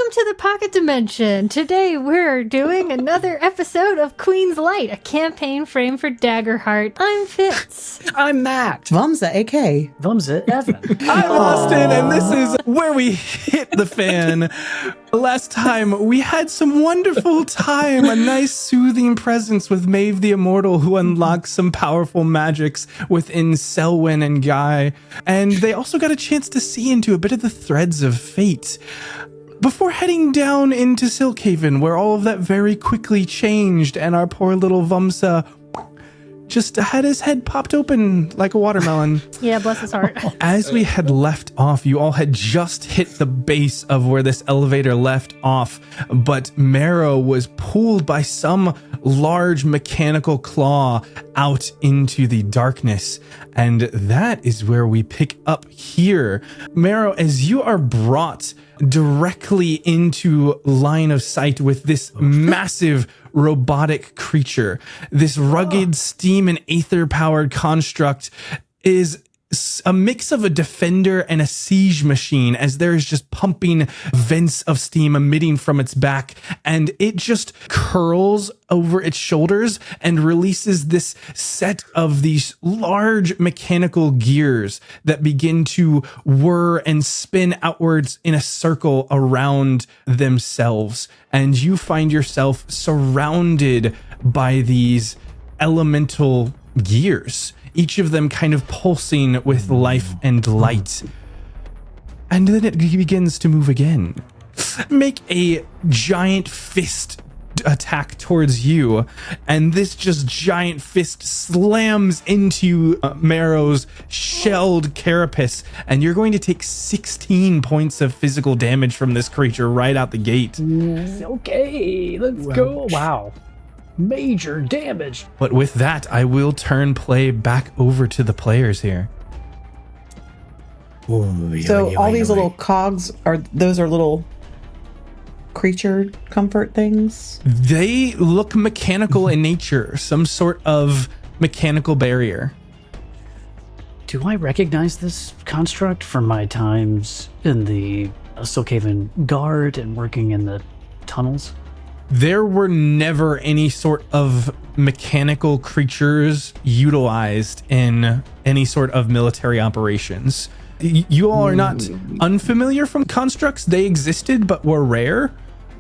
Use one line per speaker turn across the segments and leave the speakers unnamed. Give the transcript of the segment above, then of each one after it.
Welcome to the Pocket Dimension. Today we're doing another episode of Queen's Light, a campaign frame for Daggerheart. I'm Fitz.
I'm Matt.
Vumsa, AK.
Vumsa, Evan.
I'm Austin, and this is where we hit the fan. Last time, we had some wonderful time, a nice soothing presence with Maeve the Immortal, who unlocked some powerful magics within Selwyn and Guy, and they also got a chance to see into a bit of the threads of fate. Before heading down into Silkhaven, where all of that very quickly changed, and our poor little Vumsa just had his head popped open like a watermelon.
Yeah, bless his heart.
As we had left off, you all had just hit the base of where this elevator left off, but Marrow was pulled by some large mechanical claw out into the darkness. And that is where we pick up here. Marrow, as you are brought directly into line of sight with this massive robotic creature, this rugged steam and aether powered construct is a mix of a defender and a siege machine, as there is just pumping vents of steam emitting from its back, and it just curls over its shoulders and releases this set of these large mechanical gears that begin to whir and spin outwards in a circle around themselves. And you find yourself surrounded by these elemental gears, each of them kind of pulsing with life and light. And then it begins to move again. Make a giant fist attack towards you, and this just giant fist slams into Marrow's shelled carapace, and you're going to take 16 points of physical damage from this creature right out the gate.
Okay, let's go. Wow. Major damage.
But with that, I will turn play back over to the players here.
So all these little cogs are little creature comfort things?
They look mechanical in nature, some sort of mechanical barrier.
Do I recognize this construct from my times in the Silkhaven Guard and working in the tunnels?
There were never any sort of mechanical creatures utilized in any sort of military operations. You all are not unfamiliar from constructs. They existed, but were rare.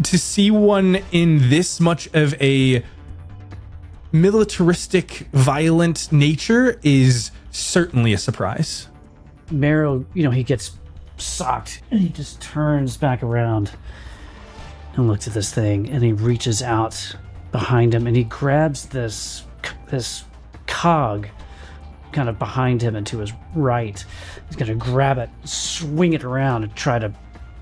To see one in this much of a militaristic, violent nature is certainly a surprise.
Marrow, he gets socked, and he just turns back around and looks at this thing, and he reaches out behind him, and he grabs this cog kind of behind him and to his right. He's going to grab it, swing it around, and try to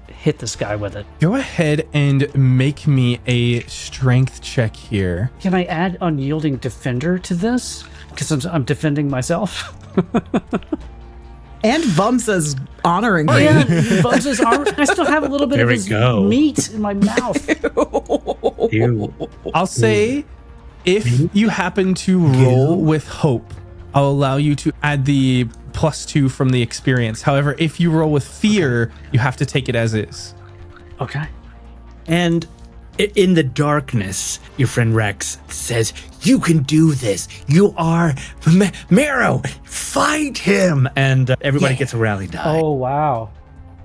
hit this guy with it.
Go ahead and make me a strength check here.
Can I add unyielding defender to this? Because I'm defending myself.
And Vumsa's honoring me.
Yeah, Vumsa's armor. I still have a little bit of his meat in my mouth.
Ew.
I'll say, if you happen to roll with hope, I'll allow you to add the +2 from the experience. However, if you roll with fear, you have to take it as is.
Okay.
And in the darkness, your friend Rex says, "You can do this. You are Marrow. Fight him!" And everybody gets a rally die.
Oh, wow.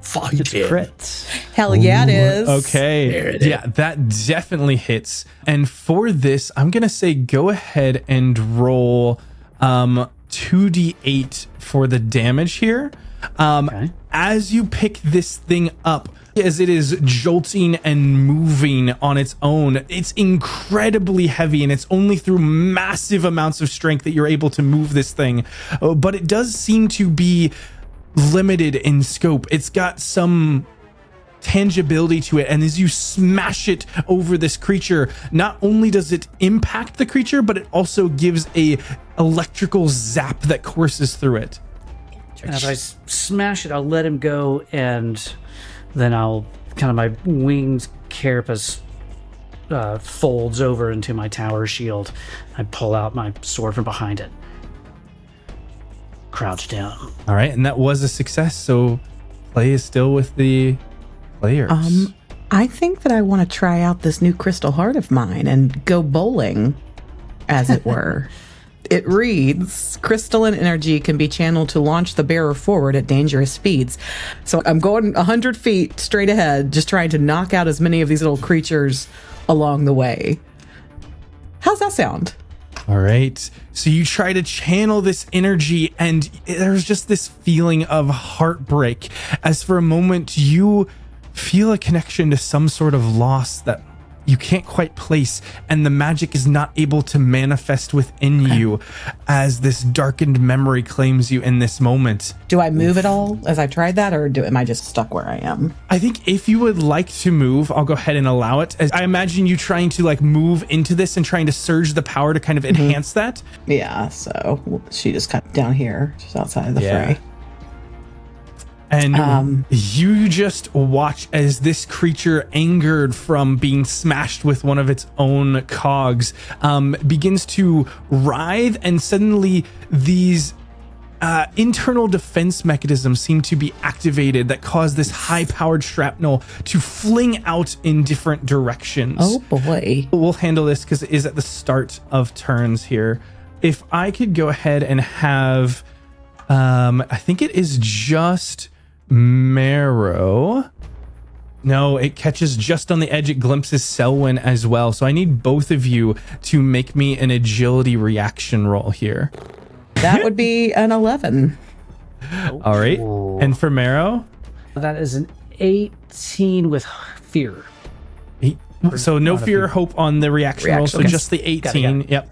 Fight
It's
him.
crits.
Hell yeah, it is.
Okay.
There it is.
Yeah, that definitely hits. And for this, I'm going to say go ahead and roll 2d8 for the damage here.
Okay.
As you pick this thing up, as it is jolting and moving on its own, it's incredibly heavy, and it's only through massive amounts of strength that you're able to move this thing. But it does seem to be limited in scope. It's got some tangibility to it, and as you smash it over this creature, not only does it impact the creature, but it also gives a electrical zap that courses through it.
And as I smash it, I'll let him go, and then I'll kind of my winged carapace folds over into my tower shield. I pull out my sword from behind it. Crouch down.
All right, and that was a success, so play is still with the players.
I think that I want to try out this new crystal heart of mine and go bowling, as it were. It reads, crystalline energy can be channeled to launch the bearer forward at dangerous speeds. So I'm going 100 feet straight ahead, just trying to knock out as many of these little creatures along the way. How's that sound?
All right. So you try to channel this energy, and there's just this feeling of heartbreak as for a moment you feel a connection to some sort of loss that you can't quite place, and the magic is not able to manifest within you as this darkened memory claims you in this moment.
Do I move at all as I tried that, or am I just stuck where I am?
I think if you would like to move, I'll go ahead and allow it. As I imagine you trying to like move into this and trying to surge the power to kind of enhance that.
Yeah, so she just cut down here, just outside of the fray.
And you just watch as this creature, angered from being smashed with one of its own cogs, begins to writhe, and suddenly these internal defense mechanisms seem to be activated that cause this high-powered shrapnel to fling out in different directions.
Oh boy.
We'll handle this because it is at the start of turns here. If I could go ahead and have, I think it is just Marrow. No, it catches just on the edge. It glimpses Selwyn as well. So I need both of you to make me an agility reaction roll here.
That would be an 11.
All right. And for Marrow?
That is an 18 with fear.
So no fear or hope on the reaction roll. So just the 18.
Got it.
Yep.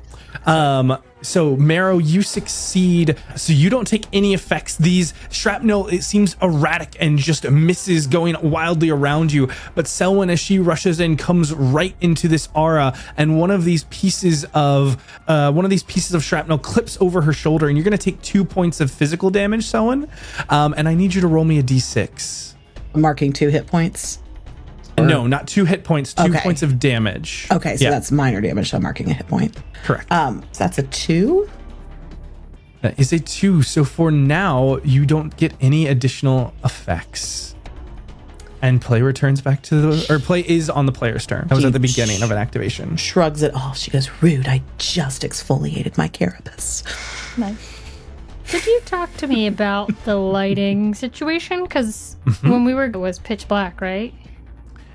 So Marrow, you succeed. So you don't take any effects. These shrapnel, it seems erratic and just misses going wildly around you. But Selwyn, as she rushes in, comes right into this aura, and one of these pieces of shrapnel clips over her shoulder, and you're going to take 2 points of physical damage, Selwyn. And I need you to roll me a d6.
I'm marking 2 hit points.
No, not 2 hit points, 2 points of damage.
Okay, so that's minor damage, so I'm marking a hit point.
Correct.
So that's a 2.
That is a 2. So for now, you don't get any additional effects. And play returns back to play is on the player's turn. That was at the beginning of an activation.
Shrugs it off. She goes, rude, I just exfoliated my carapace.
Nice. Could you talk to me about the lighting situation? Because when we were, it was pitch black, right?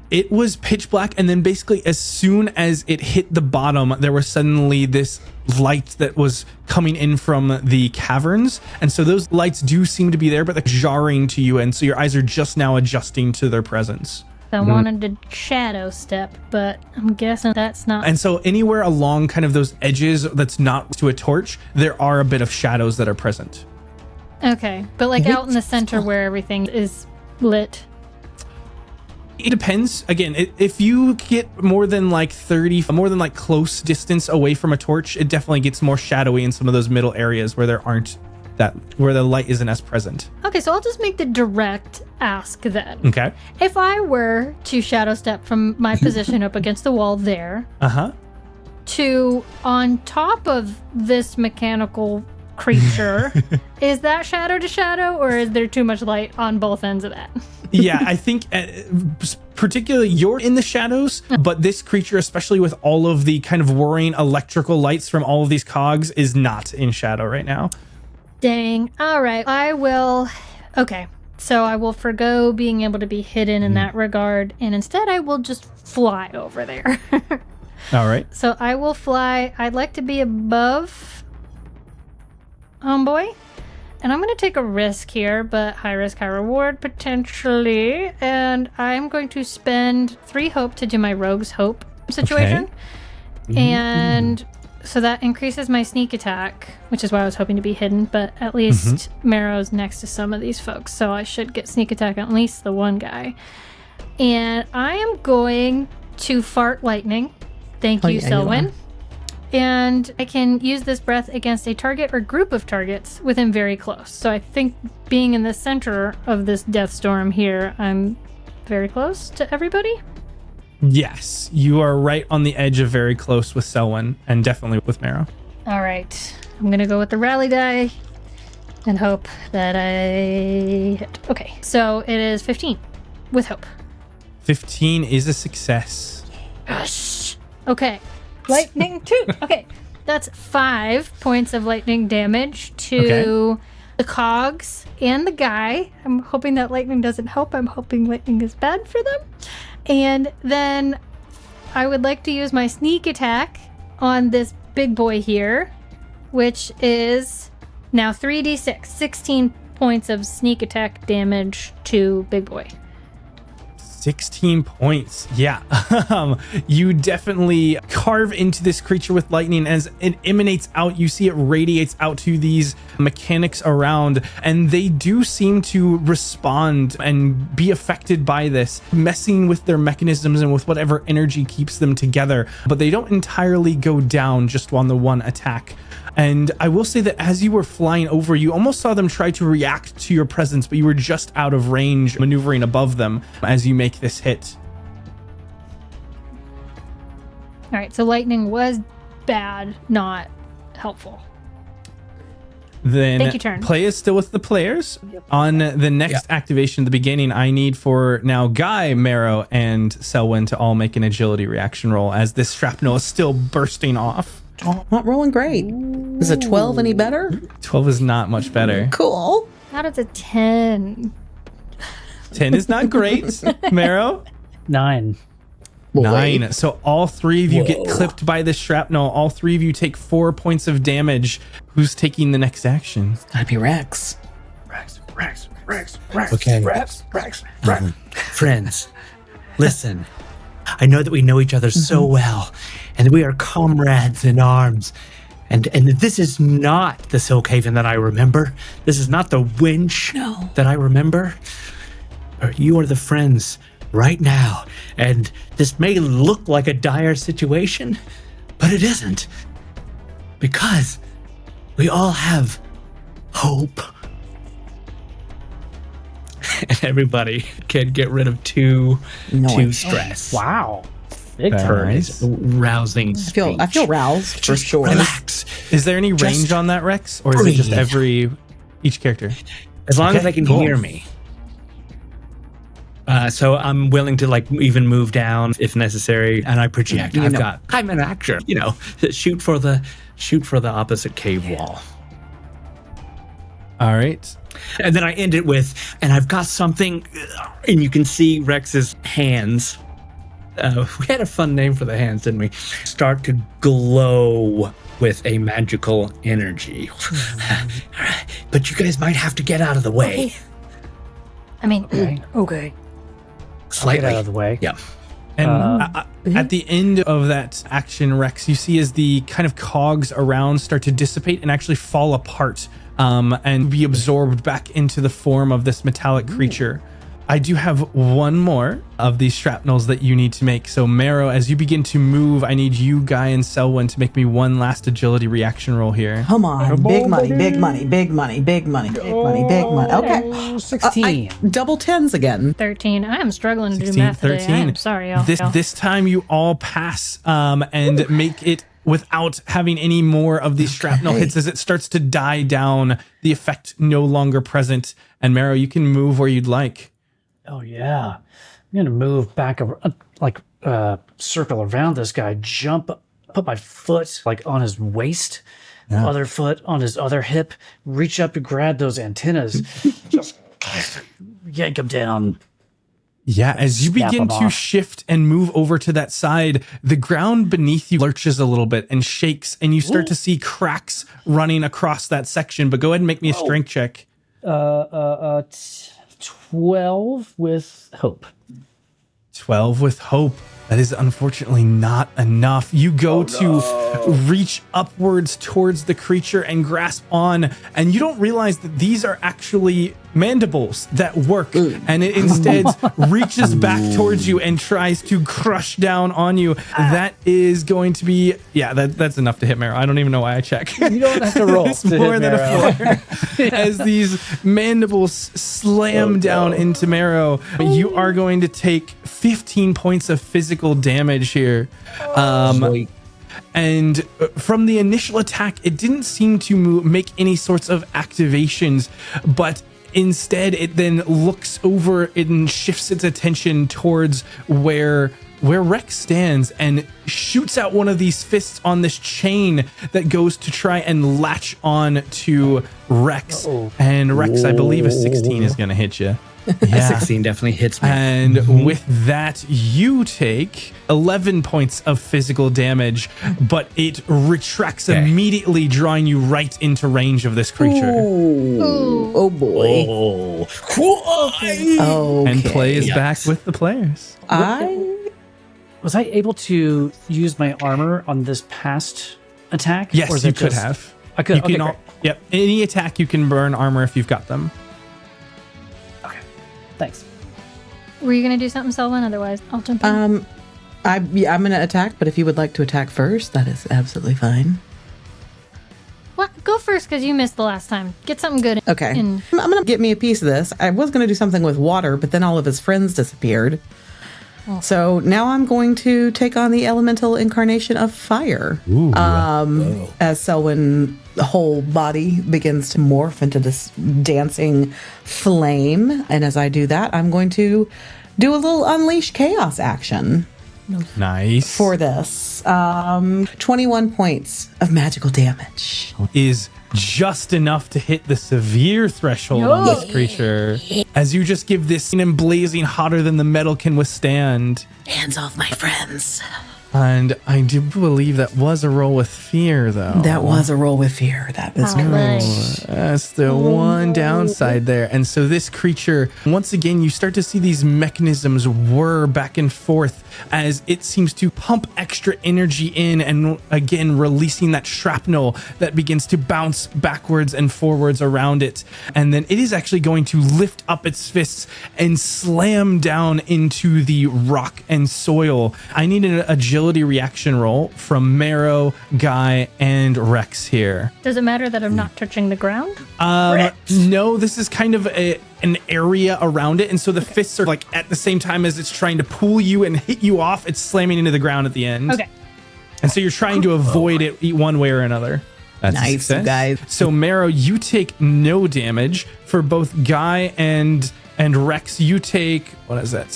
It was pitch black, and then basically as soon as it hit the bottom, there was suddenly this light that was coming in from the caverns. And so those lights do seem to be there, but they're jarring to you, and so your eyes are just now adjusting to their presence.
I wanted to shadow step, but I'm guessing that's not.
And so anywhere along kind of those edges that's not to a torch, there are a bit of shadows that are present.
Okay, but like out in the center where everything is lit.
It depends. Again, if you get more than like close distance away from a torch, it definitely gets more shadowy in some of those middle areas where where the light isn't as present.
Okay, so I'll just make the direct ask then.
Okay.
If I were to shadow step from my position up against the wall there to on top of this mechanical creature, is that shadow to shadow, or is there too much light on both ends of that?
Yeah, I think particularly you're in the shadows, but this creature, especially with all of the kind of whirring electrical lights from all of these cogs, is not in shadow right now.
Dang. All right. I will. Okay. So I will forgo being able to be hidden in that regard, and instead I will just fly over there.
All right.
So I will fly. I'd like to be above Homeboy. And I'm going to take a risk here, but high risk, high reward potentially. And I'm going to spend 3 hope to do my Rogue's Hope situation. Okay. And so that increases my sneak attack, which is why I was hoping to be hidden. But at least Marrow's next to some of these folks, so I should get sneak attack on at least the one guy. And I am going to fart lightning. Thank you, Selwyn. And I can use this breath against a target or group of targets within very close. So I think being in the center of this death storm here, I'm very close to everybody.
Yes, you are right on the edge of very close with Selwyn, and definitely with Marrow.
All right. I'm going to go with the rally die and hope that I hit. Okay, so it is 15 with hope.
15 is a success.
Gosh. Okay. Lightning 2. Okay. That's 5 points of lightning damage to the cogs and the guy. I'm hoping that lightning doesn't help. I'm hoping lightning is bad for them. And then I would like to use my sneak attack on this big boy here, which is now 3d6. 16 points of sneak attack damage to big boy.
16 points. Yeah. You definitely carve into this creature with lightning. As it emanates out, you see it radiates out to these mechanics around, and they do seem to respond and be affected by this, messing with their mechanisms and with whatever energy keeps them together. But they don't entirely go down just on the one attack. And I will say that as you were flying over, you almost saw them try to react to your presence, but you were just out of range, maneuvering above them as you make this hit.
All right, so lightning was bad, not helpful.
Then
Thank you, turn.
play is still with the players. On the next activation, the beginning, I need for now Guy, Marrow, and Selwyn to all make an agility reaction roll as this shrapnel is still bursting off.
Not rolling great. Is a 12 any better?
12 is not much better.
Cool.
How does a 10?
10 is not great. Marrow?
9.
9. So all 3 of you get clipped by this shrapnel. All 3 of you take 4 points of damage. Who's taking the next action?
Gotta be Rex.
Okay. Friends, listen. I know that we know each other so well, and we are comrades in arms. And this is not the Silk Haven that I remember. This is not the winch that I remember. You are the friends right now. And this may look like a dire situation, but it isn't. Because we all have hope. And everybody can get rid of two stress.
Wow. Big
Very
turn.
nice.
Rousing
I feel roused for sure.
Relax.
Is there any range on that, Rex? Or is it just each character?
As long as
Okay,
they can
cool.
hear me. So I'm willing to even move down if necessary, and I project. I'm an actor. Shoot for the opposite cave wall.
All right.
And then I end it with, and I've got something, and you can see Rex's hands. We had a fun name for the hands, didn't we? Start to glow with a magical energy. But you guys might have to get out of the way.
I mean,
Okay.
Slightly.
Get out of the way.
Yeah.
And at the end of that action, Rex, you see as the kind of cogs around start to dissipate and actually fall apart and be absorbed back into the form of this metallic creature. I do have one more of these shrapnels that you need to make. So Marrow, as you begin to move, I need you, Guy, and Selwyn to make me one last agility reaction roll here.
Come on. Big money, big money, big money, big money, big money, big money. Okay.
16.
Double tens again.
13. I am struggling to do
16,
math today.
13.
I'm sorry, y'all.
This time you all pass and make it without having any more of these shrapnel hits. As it starts to die down, the effect no longer present. And Marrow, you can move where you'd like.
Oh, yeah. I'm going to move back, circle around this guy, jump, put my foot on his waist, other foot on his other hip, reach up to grab those antennas, just yank him down.
Yeah, as you
Snap
begin
them
to
off.
shift and move over to that side, the ground beneath you lurches a little bit and shakes, and you start to see cracks running across that section. But go ahead and make me a strength check.
12 with hope.
12 with hope. That is unfortunately not enough. You go to reach upwards towards the creature and grasp on, and you don't realize that these are actually mandibles that work, and it instead reaches back towards you and tries to crush down on you. That is going to be, that's enough to hit Marrow. I don't even know why I check.
You don't have to roll.
It's more than a 4. As these mandibles slam down into Marrow, you are going to take 15 points of physical damage here. And from the initial attack, it didn't seem to make any sorts of activations, but Instead, it then looks over and shifts its attention towards where Rex stands and shoots out one of these fists on this chain that goes to try and latch on to Rex.
Uh-oh.
And Rex, I believe a 16 is going to hit you.
A 16 definitely hits me.
And with that, you take 11 points of physical damage, but it retracts immediately, drawing you right into range of this creature.
Ooh. Oh boy.
Oh.
And play is back with the players.
Was I able to use my armor on this past attack?
Yes,
Or is
you
it
could
just-
have.
I could.
You
Okay,
can
great.
Yep. Any attack you can burn armor if you've got them.
Okay. Thanks.
Were you going to do something, Selwyn? Otherwise, I'll jump in.
I'm going to attack, but if you would like to attack first, that is absolutely fine.
What? Go first because you missed the last time. Get something good.
Okay.
In.
I'm going to get me a piece of this. I was going to do something with water, but then all of his friends disappeared.
Oh.
So now I'm going to take on the elemental incarnation of fire. As Selwyn, the whole body begins to morph into this dancing flame. And as I do that, I'm going to do a little unleash chaos action
Nice.
for this. 21 points of magical damage.
is just enough to hit the severe threshold on this creature as you just give this emblazing hotter than the metal can withstand.
Hands off my friends.
And I do believe that was a roll with fear, though.
That was a roll with fear. That was correct.
That's the one downside there. And so this creature, once again, you start to see these mechanisms whir back and forth as it seems to pump extra energy in and again releasing that shrapnel that begins to bounce backwards and forwards around it. And then it is actually going to lift up its fists and slam down into the rock and soil. I need an agility reaction roll from Marrow, Guy, and Rex here.
Does it matter that I'm not touching the ground?
No, this is kind of an area around it, and so the fists are like at the same time as it's trying to pull you and hit you off, it's slamming into the ground at the end.
Okay.
And so you're trying to avoid it one way or another. That's a
Nice,
success.
guys.
So Marrow, you take no damage. For both Guy and Rex, you take, what is that,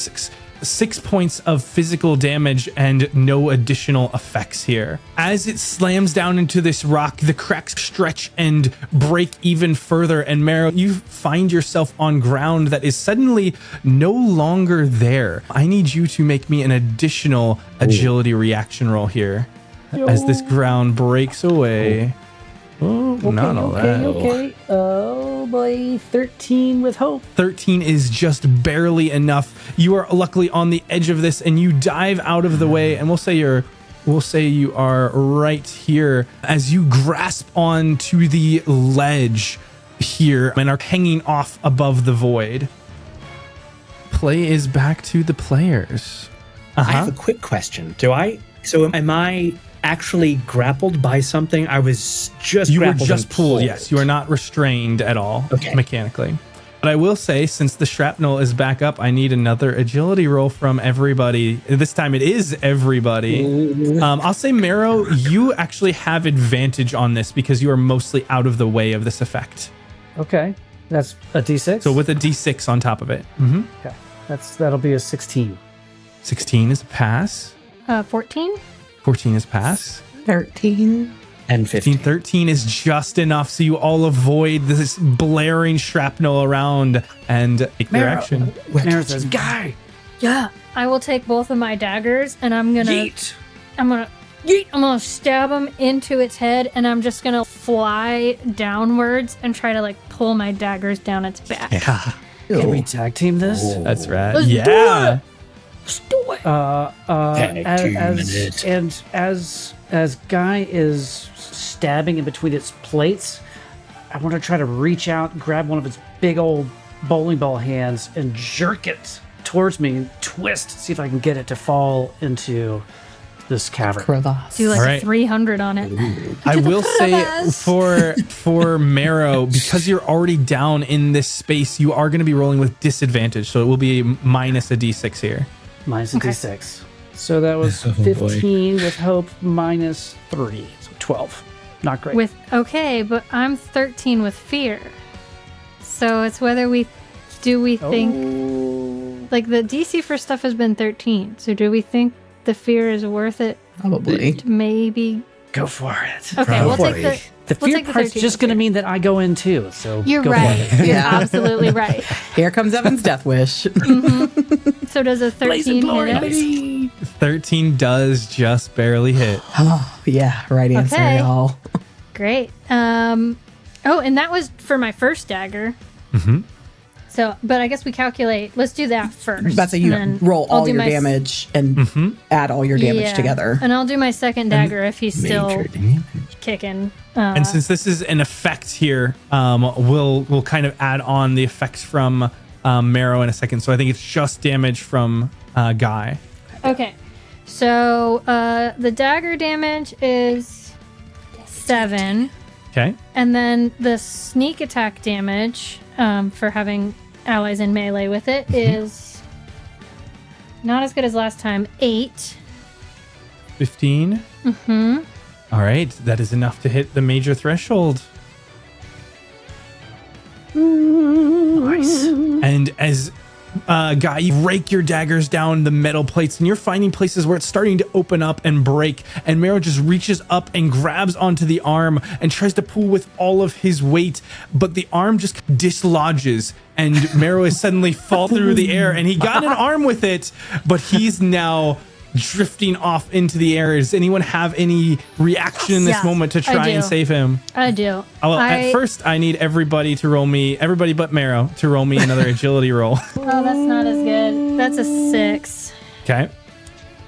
6 points of physical damage and no additional effects here. As it slams down into this rock, the cracks stretch and break even further. And Marrow, you find yourself on ground that is suddenly no longer there. I need you to make me an additional agility reaction roll here as this ground breaks away. Oh, not all that.
Okay. Oh boy, 13 with hope.
13 is just barely enough. You are luckily on the edge of this and you dive out of the way, and we'll say you are right here as you grasp onto the ledge here and are hanging off above the void. Play is back to the players.
I have a quick question. Am I actually grappled by something? I was just
You were
grappled
just
and
pulled, yes. You are not restrained at all mechanically. But I will say, since the shrapnel is back up, I need another agility roll from everybody. This time it is everybody. I'll say, Marrow, you actually have advantage on this because you are mostly out of the way of this effect.
Okay. That's a D6?
So with a D6 on top of it. Mm-hmm.
Okay. That'll be a 16.
16 is a pass.
14?
14 is pass.
13.
And 15.
13 is just enough so you all avoid this blaring shrapnel around and take your action.
Marrow says, Guy!
Yeah. I will take both of my daggers and I'm gonna stab him into its head, and I'm just gonna fly downwards and try to like pull my daggers down its back.
Yeah,
Can we tag team this?
that's right.
Let's do
Yeah.
it. Let's do it.
As Guy is stabbing in between its plates, I want to try to reach out, grab one of its big old bowling ball hands, and jerk it towards me and twist, see if I can get it to fall into this cavern.
Crevasse.
Do like
All
a
right.
300 on it.
I will say for Marrow, because you're already down in this space, you are going to be rolling with disadvantage. So it will be minus a D6 here.
Minus a D6. So that was 15 with hope minus 3. So 12. Not great.
But I'm 13 with fear. So it's whether we think like the DC for stuff has been 13. So do we think the fear is worth it?
Probably.
To maybe
Go for it.
Okay, we'll take
The
we'll
fear
take the
part's
13
just going to
fear.
mean that I go in too. So
You're
go
right.
For it.
You're
Yeah.
absolutely right.
Here comes Evan's death wish.
So does a 13 hit him?
13 does just barely hit.
Oh, yeah, right answer,
Okay.
y'all.
Great. Oh, and that was for my first dagger.
Mhm.
So, but I guess we calculate. Let's do that first.
That's you
and then
roll
I'll
all
do
your
my s-
damage and add all your damage
Yeah.
together.
And I'll do my second dagger if he's still
Major damage.
kicking.
And since this is an effect here, we'll kind of add on the effects from Marrow in a second. So I think it's just damage from Guy.
Okay. So the dagger damage is 7.
Okay.
And then the sneak attack damage for having allies in melee with it is not as good as last time. 8.
15.
Mm-hmm.
All right. That is enough to hit the major threshold.
Nice.
And as Guy, you rake your daggers down the metal plates, and you're finding places where it's starting to open up and break. And Marrow just reaches up and grabs onto the arm and tries to pull with all of his weight, but the arm just dislodges, and Marrow is suddenly fall through the air. And he got an arm with it, but he's now drifting off into the air. Does anyone have any reaction in this
Yeah,
moment to
I
try and
do.
save him?
I do.
Well, at first, I need everybody but Marrow, to roll me another agility roll.
Oh, that's not as good. That's a 6.
Okay.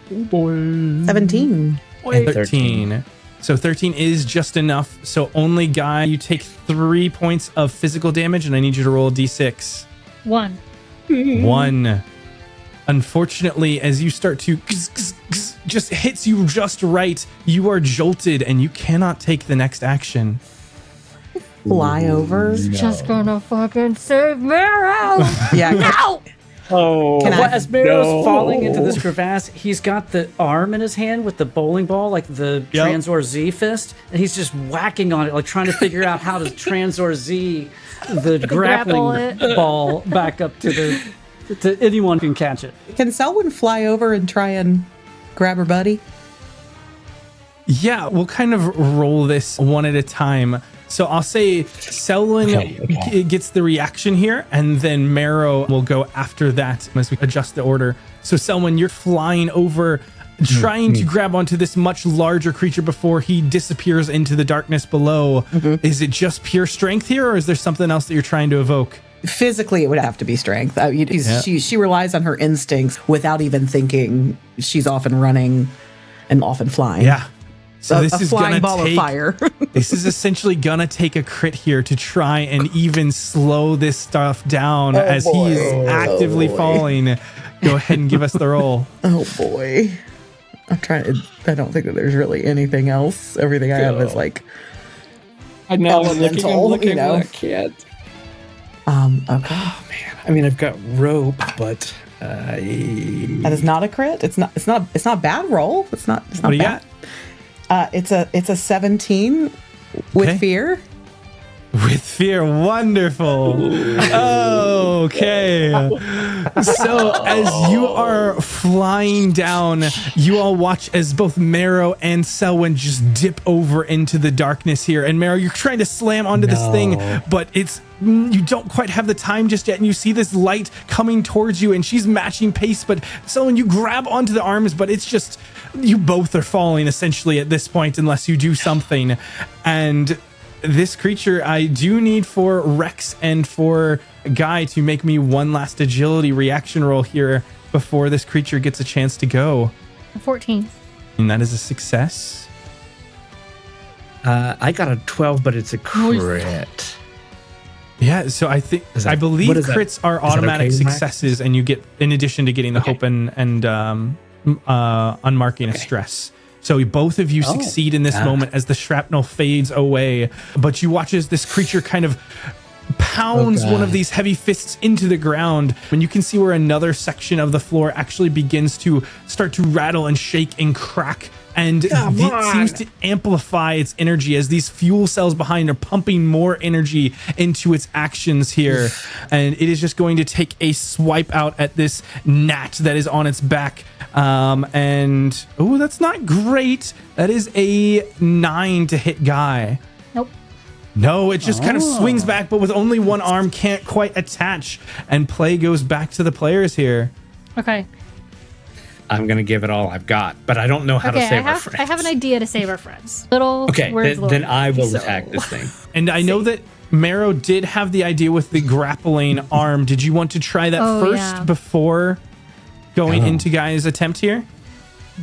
17.
13. So 13 is just enough. So only Guy, you take 3 points of physical damage, and I need you to roll a d6.
1.
1. Unfortunately, as you start to just hits you just right, you are jolted and you cannot take the next action.
Fly over.
Just gonna fucking save Marrow.
Yeah.
Ow!
Oh,
Can I-
Well, as Marrow's
no.
falling into this crevasse, he's got the arm in his hand with the bowling ball, like the
Yep.
Transor Z fist, and he's just whacking on it, like trying to figure out how to Transor Z the
Grapple
grappling
it.
ball back up to anyone can catch it.
Can Selwyn fly over and try and grab her buddy?
Yeah, we'll kind of roll this one at a time. So I'll say Selwyn gets the reaction here, and then Marrow will go after that as we adjust the order. So Selwyn, you're flying over, trying to grab onto this much larger creature before he disappears into the darkness below. Is it just pure strength here, or is there something else that you're trying to evoke?
Physically, it would have to be strength. She relies on her instincts without even thinking. She's often running and often flying.
Yeah. So
A
this is
flying
gonna
ball of
take,
fire.
This is essentially gonna take a crit here to try and even slow this stuff down as he is actively falling. Go ahead and give us the roll.
Oh boy. I'm trying to. I don't think that there's really anything else. Everything I have is like.
I know. I'm
Elemental,
looking.
you know.
I can't.
Okay.
I mean, I've got rope, but
That is not a crit. It's not. It's not. It's not a bad roll. It's not. It's not
What do you
bad.
got?
It's a 17 with
Okay.
fear.
With fear, wonderful. Okay. So as you are flying down, you all watch as both Marrow and Selwyn just dip over into the darkness here. And Marrow, you're trying to slam onto this thing, but you don't quite have the time just yet. And you see this light coming towards you, and she's matching pace. But Selwyn, you grab onto the arms, but it's just, you both are falling essentially at this point unless you do something. And this creature, I do need for Rex and for Guy to make me one last agility reaction roll here before this creature gets a chance to go.
14.
And that is a success.
I got a 12, but it's a crit.
Yeah, so I think
Is that-
I believe
what is that?
crits are
Is that
automatic
okay, Max?
successes, and you get, in addition to getting the hope and unmarking a stress. So both of you succeed in this moment as the shrapnel fades away, but you watch as this creature kind of pounds one of these heavy fists into the ground, and you can see where another section of the floor actually begins to start to rattle and shake and crack, and it seems to amplify its energy as these fuel cells behind are pumping more energy into its actions here. And it is just going to take a swipe out at this gnat that is on its back. And oh, that's not great. That is a 9 to hit Guy.
Nope.
No, it just kind of swings back, but with only one arm, can't quite attach. And play goes back to the players here.
Okay.
I'm going to give it all I've got, but I don't know how to save our friends.
I have an idea to save our friends. Little
Okay,
words,
then I will
So-
attack this thing.
And I know that Marrow did have the idea with the grappling arm. Did you want to try that first before going into Guy's attempt here?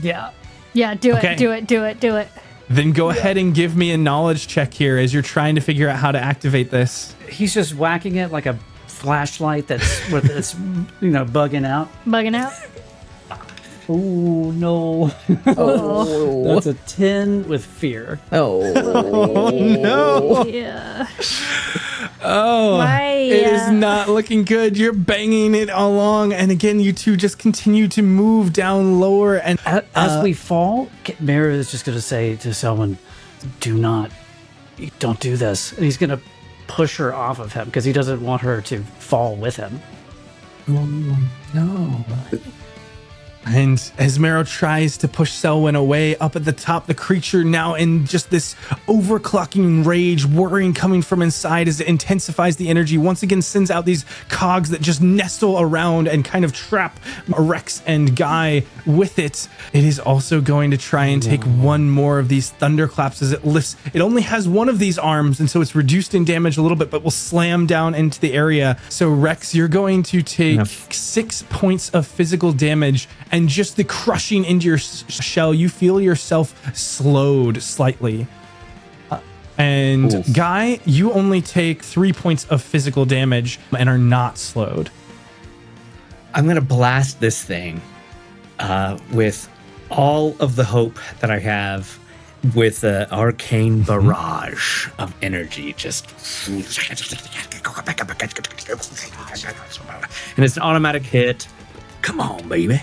Yeah.
Yeah, do
Okay.
it, do it.
Then go ahead and give me a knowledge check here as you're trying to figure out how to activate this.
He's just whacking it like a flashlight that's with its, bugging out.
Bugging out.
Oh no.
Oh.
That's a 10 with fear.
Oh.
No.
Yeah.
Oh, it is
My,
not looking good. You're banging it along. And again, you two just continue to move down lower. And
As we fall, Mara is just going to say to Selwyn, don't do this. And he's going to push her off of him because he doesn't want her to fall with him.
No.
And as Marrow tries to push Selwyn away, up at the top, the creature now in just this overclocking rage, worrying coming from inside as it intensifies the energy, once again sends out these cogs that just nestle around and kind of trap Rex and Guy with it. It is also going to try and take one more of these thunderclaps as it lifts. It only has one of these arms, and so it's reduced in damage a little bit, but will slam down into the area. So Rex, you're going to take 6 points of physical damage. And just the crushing into your shell, you feel yourself slowed slightly. And Guy, you only take 3 points of physical damage and are not slowed.
I'm going to blast this thing with all of the hope that I have with an arcane barrage of energy. And it's an automatic hit. Come on, baby.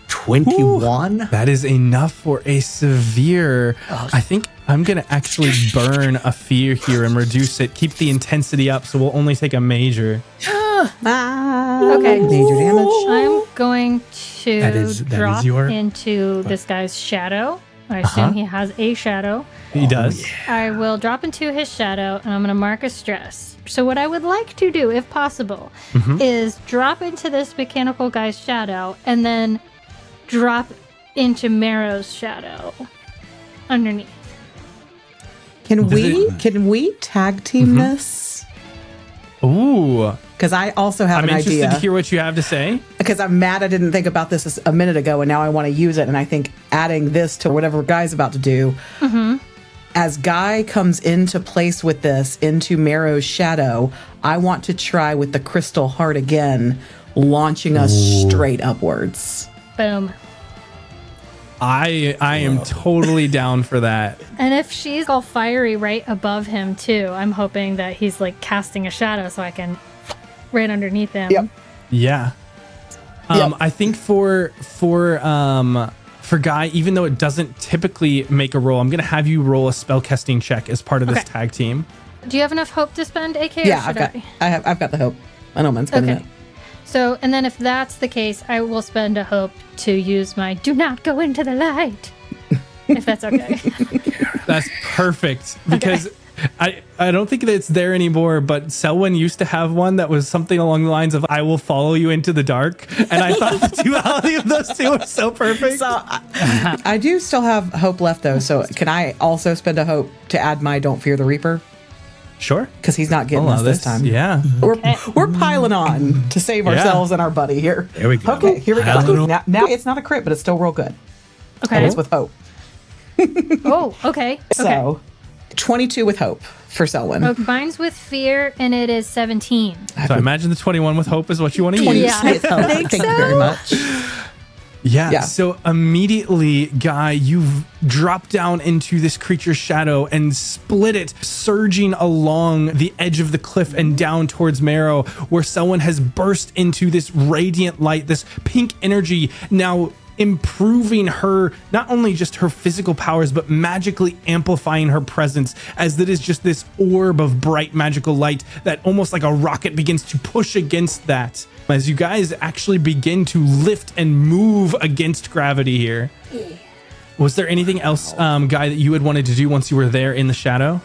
21.
That is enough for a severe. I think I'm going to actually burn a fear here and reduce it. Keep the intensity up, so we'll only take a major.
Okay.
Major damage.
I'm going to
That
drop
is your-
into this guy's shadow. I assume he has a shadow.
He does.
I will drop into his shadow and I'm going to mark a stress. So what I would like to do, if possible, is drop into this mechanical guy's shadow and then drop into Marrow's shadow underneath.
Can we tag team this?
Ooh.
Because I also have
I'm
an
interested
idea.
to hear what you have to say.
Because I'm mad I didn't think about this a minute ago, and now I want to use it. And I think adding this to whatever Guy's about to do, as Guy comes into place with this, into Marrow's shadow, I want to try with the crystal heart again, launching us straight upwards.
Boom.
I am totally down for that.
And if she's all fiery right above him too, I'm hoping that he's like casting a shadow so I can right underneath him.
Yep.
Yeah. I think for Guy, even though it doesn't typically make a roll, I'm going to have you roll a spell casting check as part of this tag team.
Do you have enough hope to spend, AK?
Yeah,
or should
I've got the hope. I don't mind spending
Okay.
it.
So, and then if that's the case, I will spend a hope to use my do not go into the light. If that's okay.
That's perfect because I don't think that it's there anymore, but Selwyn used to have one that was something along the lines of I will follow you into the dark. And I thought the duality of those two was so perfect.
So I do still have hope left, though. So can I also spend a hope to add my Don't Fear the Reaper?
Sure.
Because he's not getting
Allow
us this time.
Yeah.
We're piling on to save ourselves and our buddy here.
There we go.
Okay, here we
Piling
go.
on.
Now it's not a crit, but it's still real good. And
Okay.
it's with hope.
Oh, okay.
So 22 with hope for Selwyn.
Okay. Mine's with fear, and it is 17.
So I imagine the 21 with hope is what you want to use.
Yeah.
With hope.
I think
Thank
so.
you very much.
Yeah. So immediately, Guy, you've dropped down into this creature's shadow and split it, surging along the edge of the cliff and down towards Marrow, where someone has burst into this radiant light, this pink energy, now improving her, not only just her physical powers, but magically amplifying her presence, as it is just this orb of bright magical light that almost like a rocket begins to push against that. As you guys actually begin to lift and move against gravity here. Was there anything else, Guy, that you had wanted to do once you were there in the shadow?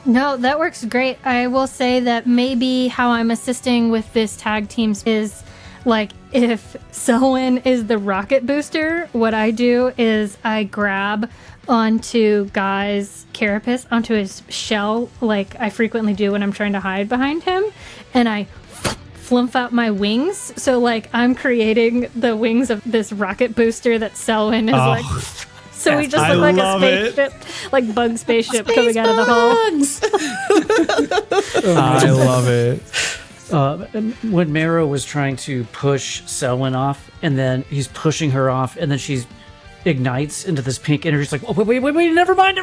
No, that works great. I will say that maybe how I'm assisting with this tag team is like if Selwyn is the rocket booster, what I do is I grab onto Guy's carapace, onto his shell, like I frequently do when I'm trying to hide behind him, and I flumph out my wings. So like I'm creating the wings of this rocket booster that Selwyn is like. So we just look like a spaceship, like bug spaceship coming out of the hole.
I love it.
When Marrow was trying to push Selwyn off, and then he's pushing her off, and then she ignites into this pink energy. It's like, oh, wait, never mind.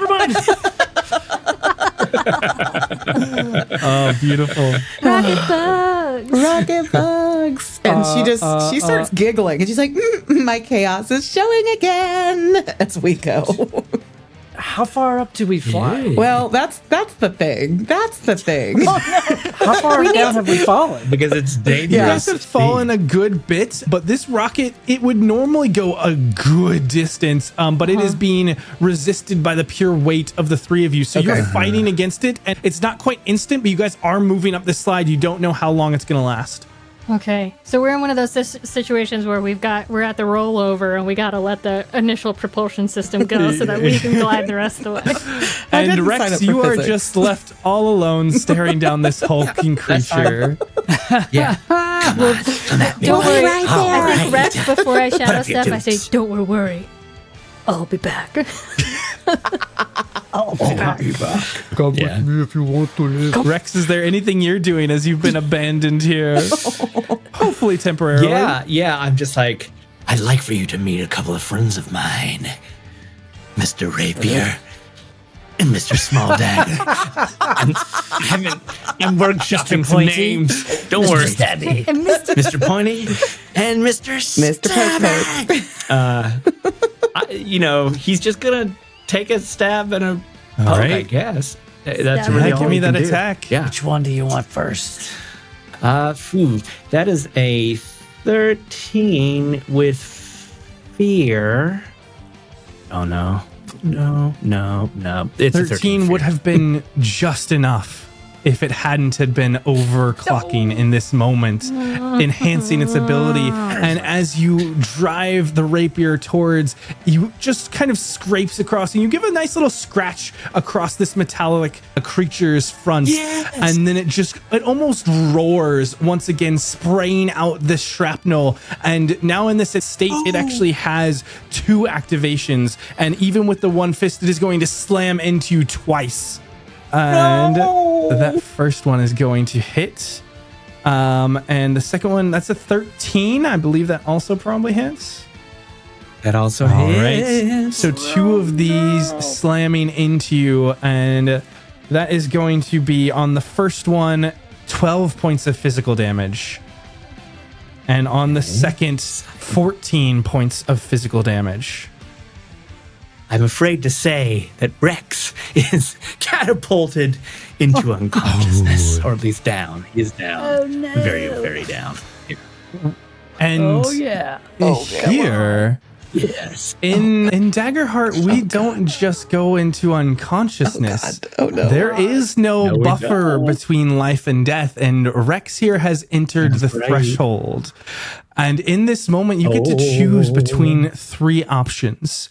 Oh, beautiful.
Rocket bugs. And she starts giggling, and she's like, my chaos is showing again as we go.
How far up do we fly?
Well, that's the thing.
How far down have we fallen?
Because it's dangerous.
You guys have fallen a good bit, but this rocket, it would normally go a good distance, but it is being resisted by the pure weight of the three of you. So you're fighting against it, and it's not quite instant, but you guys are moving up the slide. You don't know how long it's going to last.
Okay, so we're in one of those situations where we're at the rollover and we gotta let the initial propulsion system go so that we can glide the rest of the way.
And Rex, you are just left all alone staring down this hulking creature.
Yeah.
Don't worry. I think Rex, before I shadow step, I say, "Don't worry, I'll be back."
Come with
me if you want to live. Rex, is there anything you're doing as you've been abandoned here? Hopefully temporarily.
Yeah. I'm just like, I'd like for you to meet a couple of friends of mine, Mr. Rapier and Mr. Small Dagger. I'm workshopping some names. Don't worry.
Stabby. And
Mr. Pointy and Mr. Stabby. He's just gonna take a stab and a poke, I guess. That's really all.
Give me that attack.
Yeah.
Which one do you want first?
That is a 13 with fear. Oh no. It's
13 would have been just enough if it hadn't had been overclocking in this moment, enhancing its ability. And as you drive the rapier towards, you just kind of scrapes across, and you give a nice little scratch across this metallic creature's front.
Yes.
And then it almost roars once again, spraying out the shrapnel. And now in this state, it actually has 2 activations. And even with the one fist, it is going to slam into you twice. And that first one is going to hit. And the second one, that's a 13. I believe that also probably hits.
That also
hits.
Right.
So 2 of these slamming into you. And that is going to be on the first one, 12 points of physical damage. And on the second, 14 points of physical damage.
I'm afraid to say that Rex is catapulted into unconsciousness, or at least down. He's down.
Oh, no.
Very, very down.
And here,
yes,
in Daggerheart, we don't just go into unconsciousness.
Oh no.
There is no buffer between life and death, and Rex here has entered the threshold. And in this moment, you get to choose between 3 options.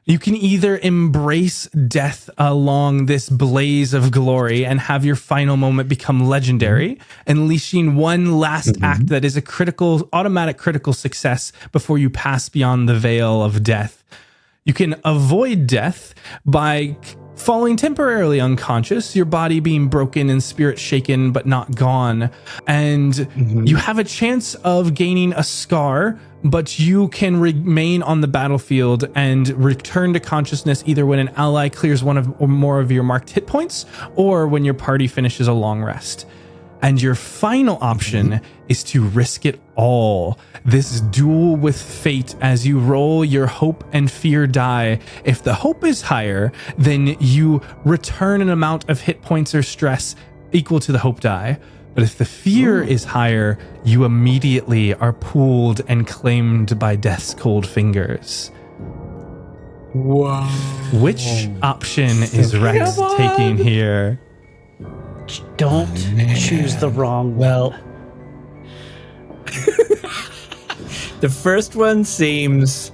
You can either embrace death along this blaze of glory and have your final moment become legendary, unleashing one last act that is a automatic critical success before you pass beyond the veil of death. You can avoid death by falling temporarily unconscious, your body being broken and spirit shaken but not gone. And you have a chance of gaining a scar, but you can remain on the battlefield and return to consciousness either when an ally clears one of or more of your marked hit points or when your party finishes a long rest. And your final option is to risk it all. This duel with fate as you roll your hope and fear die. If the hope is higher, then you return an amount of hit points or stress equal to the hope die. But if the fear is higher, you immediately are pulled and claimed by death's cold fingers.
Whoa.
Which option is Rex taking here?
Don't choose the wrong one.
Well, the first one seems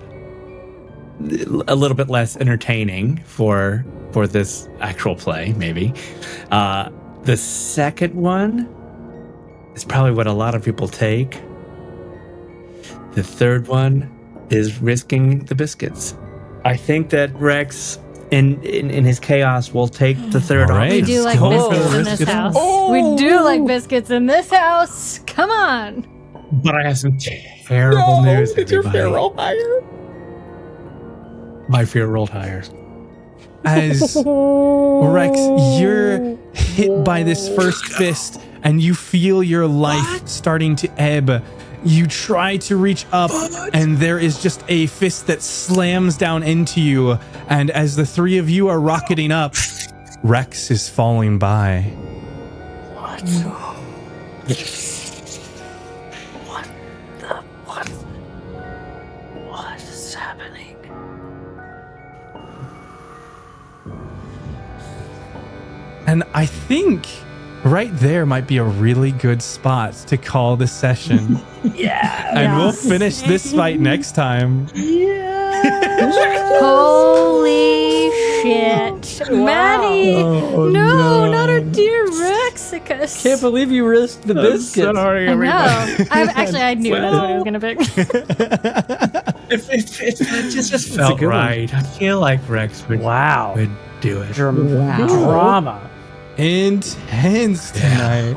a little bit less entertaining for this actual play, maybe. The second one is probably what a lot of people take. The third one is risking the biscuits. I think that Rex, in his chaos, will take the third
All
option.
right.
We do like
Going for
biscuits
the
in this
biscuits.
house.
Oh!
We do like biscuits in this house. Come on.
But I have some terrible news,
Did your
everybody.
fear roll higher?
My fear rolled higher.
As Rex, you're hit by this first fist and you feel your life starting to ebb. You try to reach up and there is just a fist that slams down into you. And as the three of you are rocketing up, Rex is falling by.
What is happening?
And I think right there might be a really good spot to call the session.
Yeah.
And we'll finish this fight next time.
Holy shit. Maddie.
Oh,
no, not our dear Rexicus.
Can't believe you risked the biscuits.
Sorry,
I know. I knew that's what I was going to pick.
It just felt
good one.
right. I feel like Rex would
Wow.
do it.
Drama.
Intense tonight.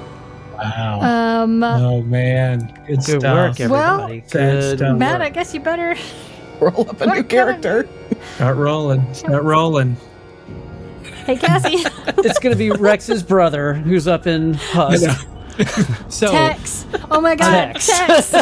Wow. Oh man, good
Good
stuff.
work,
Well,
everybody.
Good
Good.
stuff.
Matt, I guess you better.
Roll up a new character.
Start rolling. Start rolling.
Hey, Cassie.
It's going to be Rex's brother who's up in Husk.
So
Tex. Oh my God.
Tex.
Tex.